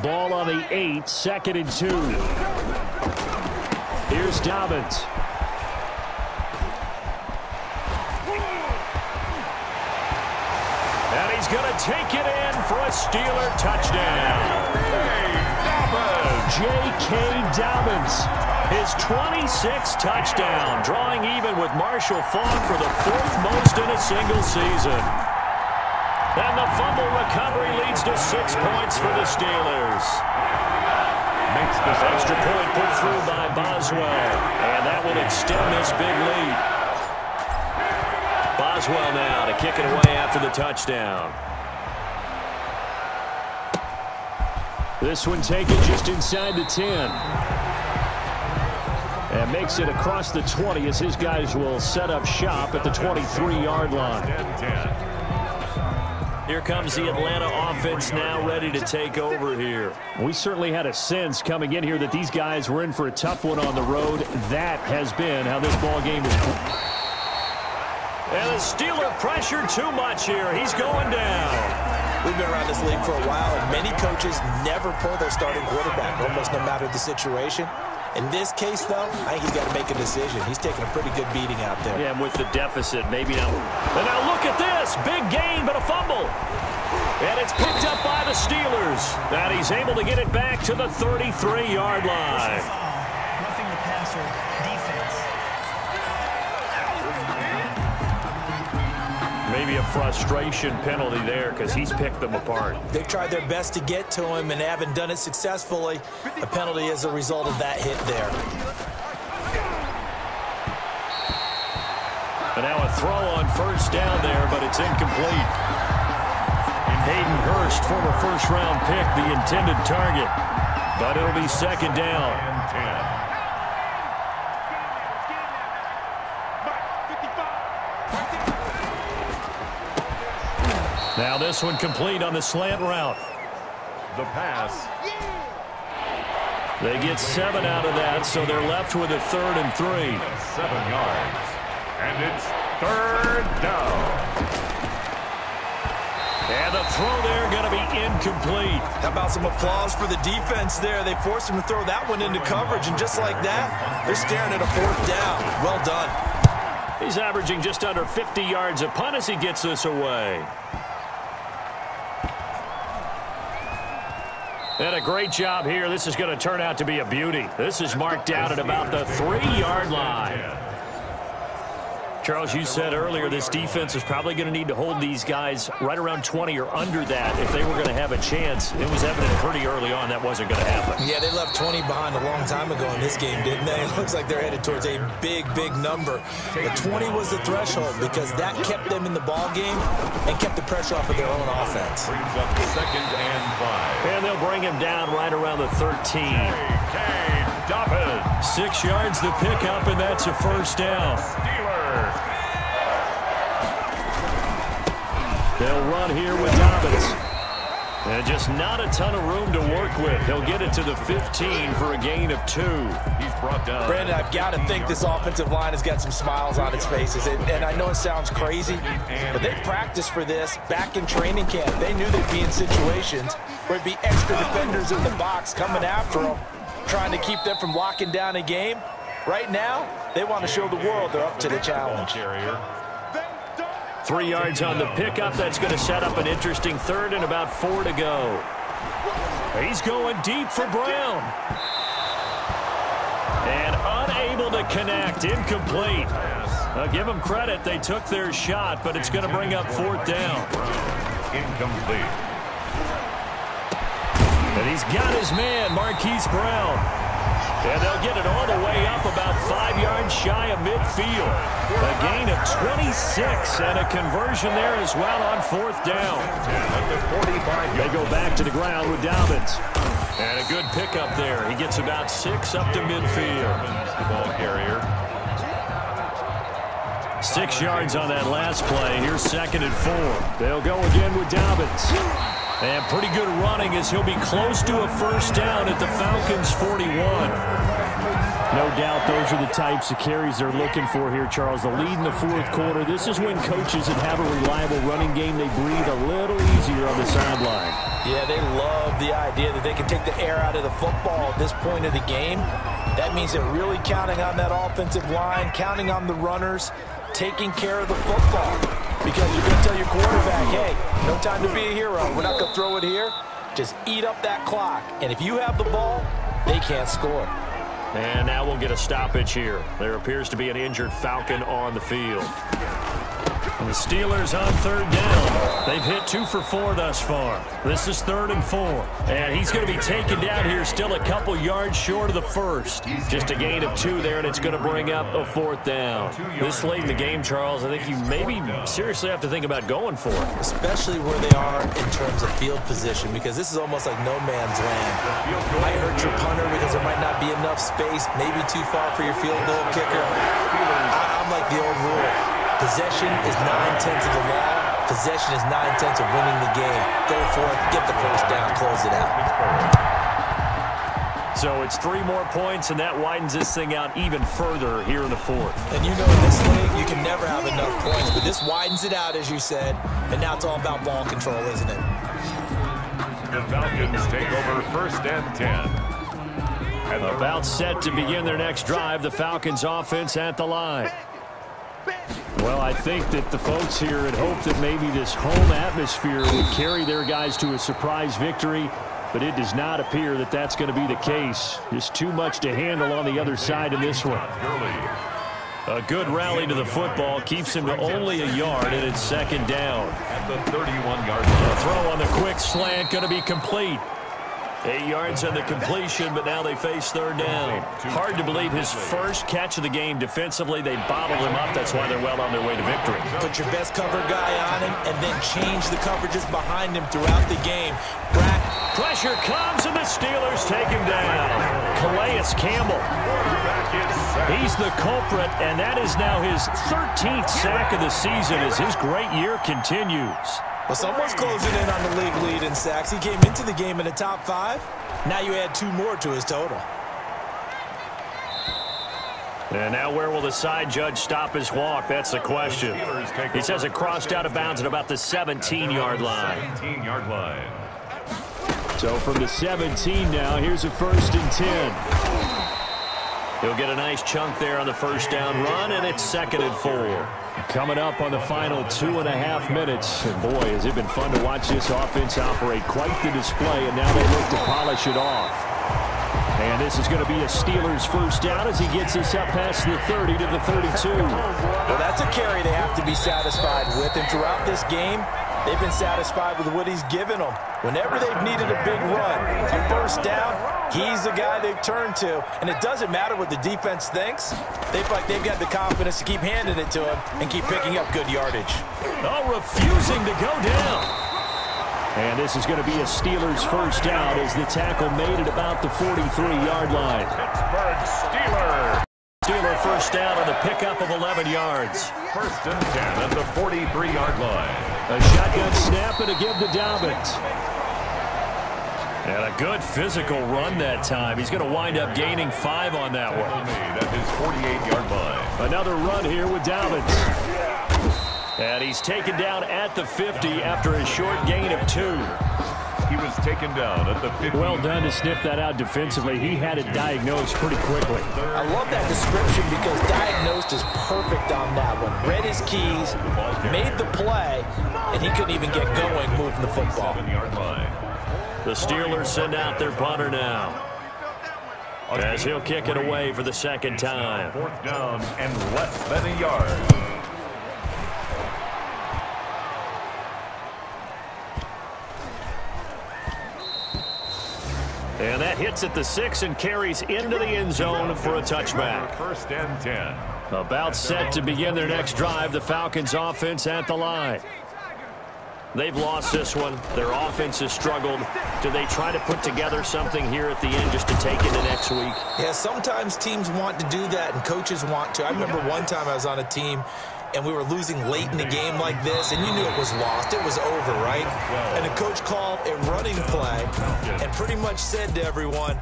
Ball on the 8, 2nd and 2. Here's Dobbins. And he's going to take it in for a Steeler touchdown. J.K. Dobbins, his 26th touchdown, drawing even with Marshall Faulk for the 4th most in a single season. And the fumble recovery leads to 6 points for the Steelers. Makes this extra point put through by Boswell. And that will extend this big lead. Boswell now to kick it away after the touchdown. This one taken just inside the 10. And makes it across the 20 as his guys will set up shop at the 23-yard line. Here comes the Atlanta offense now ready to take over here. We certainly had a sense coming in here that these guys were in for a tough one on the road. That has been how this ball game is. And the Steeler pressure too much here. He's going down. We've been around this league for a while, and many coaches never pull their starting quarterback, almost no matter the situation. In this case, though, I think he's got to make a decision. He's taking a pretty good beating out there. Yeah, and with the deficit, maybe not. And now look at this. Big gain, but a fumble. And it's picked up by the Steelers. And he's able to get it back to the 33-yard line. Roughing the passer defense. Maybe a frustration penalty there because he's picked them apart. They've tried their best to get to him and haven't done it successfully. A penalty as a result of that hit there. And now a throw on first down there, but it's incomplete. Hayden Hurst, former first-round pick, the intended target. But it'll be 2nd down. Now this one complete on the slant route. The pass. They get 7 out of that, so they're left with a 3rd and 3. 7 yards. And it's 3rd down. And the throw there going to be incomplete. How about some applause for the defense there? They forced him to throw that one into coverage, and just like that, they're staring at a 4th down. Well done. He's averaging just under 50 yards a punt as he gets this away. And a great job here. This is going to turn out to be a beauty. This is marked out at about the 3-yard line. Charles, you said earlier this defense is probably going to need to hold these guys right around 20 or under that if they were going to have a chance. It was evident pretty early on that wasn't going to happen. Yeah, they left 20 behind a long time ago in this game, didn't they? It looks like they're headed towards a big, big number. The 20 was the threshold because that kept them in the ball game and kept the pressure off of their own offense. Brings up 2nd and 5. And they'll bring him down right around the 13. J.K. Dobbins. 6 yards to pick up, and that's a 1st down. They'll run here with Dobbins. And just not a ton of room to work with. He'll get it to the 15 for a gain of 2. He's brought down. Brandon, I've got to think this offensive line has got some smiles on its faces. And I know it sounds crazy, but they practiced for this back in training camp. They knew they'd be in situations where it'd be extra defenders in the box coming after them, trying to keep them from locking down a game. Right now, they want to show the world they're up to the challenge. 3 yards on the pickup. That's going to set up an interesting 3rd and about 4 to go. He's going deep for Brown. And unable to connect. Incomplete. Give them credit. They took their shot, but it's going to bring up 4th down. Incomplete. And he's got his man, Marquise Brown. And they'll get it all the way up about 5 yards shy of midfield. A gain of 26 and a conversion there as well on 4th down. They go back to the ground with Dobbins. And a good pickup there. He gets about 6 up to midfield. The ball carrier. 6 yards on that last play. Here's 2nd and 4. They'll go again with Dobbins. And pretty good running as he'll be close to a 1st down at the Falcons' 41. No doubt those are the types of carries they're looking for here, Charles. The lead in the 4th quarter. This is when coaches that have a reliable running game, they breathe a little easier on the sideline. Yeah, they love the idea that they can take the air out of the football at this point of the game. That means they're really counting on that offensive line, counting on the runners, taking care of the football. Because you're going to tell your quarterback, hey, no time to be a hero. We're not going to throw it here. Just eat up that clock. And if you have the ball, they can't score. And now we'll get a stoppage here. There appears to be an injured Falcon on the field. And the Steelers on third down. They've hit 2 for 4 thus far. This is 3rd and 4. And he's going to be taken down here still a couple yards short of the first. Just a gain of 2 there, and it's going to bring up a 4th down. This late in the game, Charles, I think you maybe seriously have to think about going for it. Especially where they are in terms of field position, because this is almost like no man's land. Might hurt your punter because there might not be enough space, maybe too far for your field goal kicker. I'm like the old rule. Possession is 9/10 of the law. Possession is 9/10 of winning the game. Go for it, get the first down, close it out. So it's 3 more points, and that widens this thing out even further here in the 4th. And you know in this league, you can never have enough points, but this widens it out, as you said, and now it's all about ball control, isn't it? The Falcons take over 1st and 10. About set to begin their next drive, the Falcons offense at the line. Well, I think that the folks here had hoped that maybe this home atmosphere would carry their guys to a surprise victory, but it does not appear that that's going to be the case. Just too much to handle on the other side in this one. A good rally to the football keeps him to only a yard, and it's 2nd down. At the 31-yard line. The throw on the quick slant going to be complete. 8 yards on the completion, but now they face 3rd down. Hard to believe his first catch of the game defensively. They bottled him up. That's why they're well on their way to victory. Put your best cover guy on him and then change the coverages behind him throughout the game. Pressure comes, and the Steelers take him down. Calais Campbell. He's the culprit, and that is now his 13th sack of the season as his great year continues. Well, someone's closing in on the league lead in sacks. He came into the game in the top 5. Now you add 2 more to his total. And now where will the side judge stop his walk? That's the question. He says it crossed out of bounds at about the 17-yard line. 17-yard line. So from the 17 now, here's a 1st and 10. He'll get a nice chunk there on the 1st down run, and it's 2nd and 4. Coming up on the final 2.5 minutes. And boy, has it been fun to watch this offense operate. Quite the display, and now they look to polish it off. And this is going to be a Steelers 1st down as he gets us up past the 30 to the 32. Well, that's a carry they have to be satisfied with. And throughout this game, they've been satisfied with what he's given them. Whenever they've needed a big run, a 1st down, he's the guy they've turned to. And it doesn't matter what the defense thinks. They've got the confidence to keep handing it to him and keep picking up good yardage. Oh, refusing to go down. And this is going to be a Steelers 1st down as the tackle made it about the 43-yard line. Pittsburgh Steelers. Steeler 1st down on the pickup of 11 yards. 1st and 10 at the 43-yard line. A shotgun snap and a give to Dobbins. And a good physical run that time. He's going to wind up gaining 5 on that one. Made at his 48-yard line. Another run here with Dobbins. And he's taken down at the 50 after a short gain of 2. He was taken down at the 50. Well done to sniff that out defensively. He had it diagnosed pretty quickly. I love that description because diagnosed is perfect on that one. Read his keys, made the play, and he couldn't even get going moving the football. 7-yard line. The Steelers send out their punter now, as he'll kick it away for the 2nd time. 4th down and less than a yard. And that hits at the 6 and carries into the end zone for a touchback. 1st and 10. About set to begin their next drive, the Falcons offense at the line. They've lost this one. Their offense has struggled. Do they try to put together something here at the end just to take into next week? Yeah, sometimes teams want to do that and coaches want to. I remember one time I was on a team and we were losing late in the game like this, and you knew it was lost. It was over, right? And the coach called a running play and pretty much said to everyone,